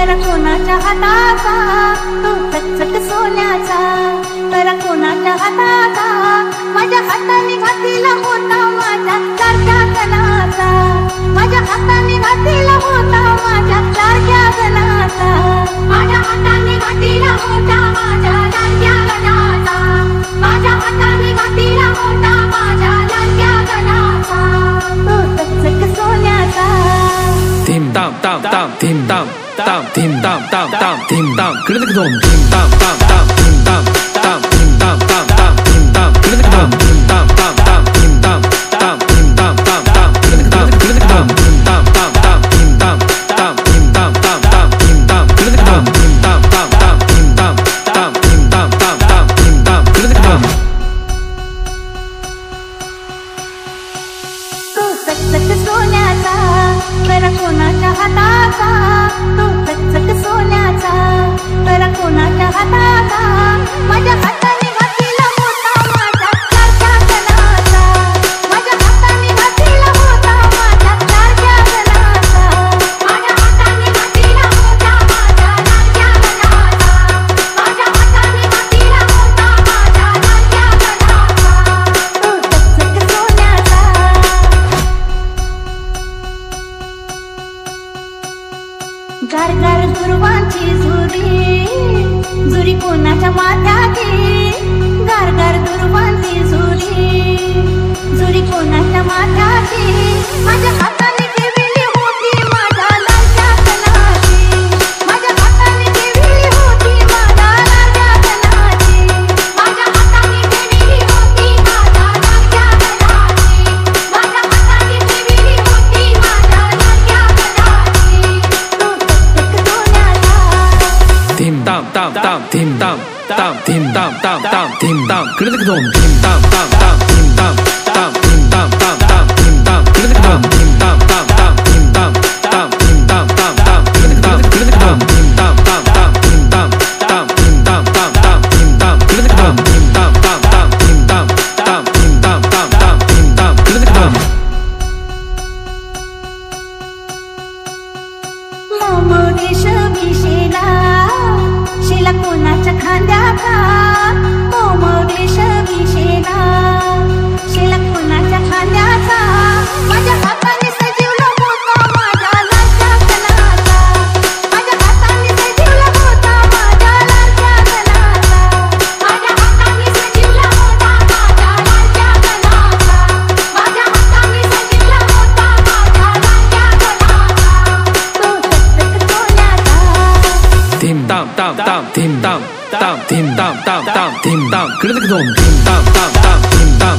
करा कोणाच्या हाताचा तो चकचक सोन्याचा, करा कोणाच्या हाताचा माझ्या हाताने घातलेला होता माझ्या लाडक्या गणाचा, माझ्या हाताने घातलेला होता माझ्या लाडक्या गणाचा, माझ्या हाताने घातलेला होता माझ्या लाडक्या गणाचा, माझ्या हाताने घातलेला होता माझ्या लाडक्या गणाचा तो चकचक सोन्याचा. Tim tam tam tam tim tam tam tim tam tam tam tim tam kritik dom tim tam tam tam tim tam tam tim tam tam tam tim tam kritik dom tim tam tam tam tim tam tam tim tam tam tam kritik dom tim tam tam tam tim tam tam tim tam tam tam tim tam kritik dom tim tam tam tam tim tam tam tim tam tam tam tim tam kritik dom. तो चकचक सोन्याचा करा कोणाच्या हाताचा, तो चकचक सोन्याचा करा कोणाच्या हाताचा, माझ्या हाताने घातलेला होता माझ्या लाडक्या गणाचा, माझ्या हाताने घातलेला होता माझ्या लाडक्या गणाचा, माझ्या हाताने घातलेला होता माझ्या लाडक्या गणाचा, माझ्या हाताने घातलेला होता माझ्या लाडक्या गणाचा तो चकचक सोन्याचा. गार गार दुर्वांची झुरी झुरी कोणाच्या माथ्याची, गार गार दुर्वांची झुरी झुरी कोणाच्या माथ्याची, माझ्या हाताने ठेवली होती माझ्या लाडक्या गणाची, माझ्या हाताने ठेवली होती माझ्या लाडक्या गणाची, माझ्या हाताने ठेवली होती माझ्या लाडक्या गणाची, माझ्या हाताने ठेवली होती माझ्या लाडक्या गणाची तो चकचक सोन्याचा. Tim tam tam tam tim tam tam tim tam tam tam tim tam kritik dom tim tam tam tam tim tam tam tim tam tam tam tim tam kritik dom tim tam tam tam tim tam tam tim tam tam tam kritik dom tim tam tam tam tim tam tam tim tam tam tam tim tam kritik dom tim tam tam tam tim tam tam tim tam tam tam tim tam kritik dom. मोमोदेश भिशेला शिला कोणाच्या खांद्याचा, मोमोदेश भिशेला शिला कोणाच्या खांद्याचा, माझ्या हाताने सजीवला होता माझ्या लाडक्या गणाचा, माझ्या हाताने सजीवला होता माझ्या लाडक्या गणाचा, माझ्या हाताने सजीवला होता माझ्या लाडक्या गणाचा, माझ्या हाताने सजीवला होता माझ्या लाडक्या गणाचा तो चकचक सोन्याचा. Tim tam tam tam tim tam tam tim tam tam tam tim tam kritik dom tim tam tam tam tim tam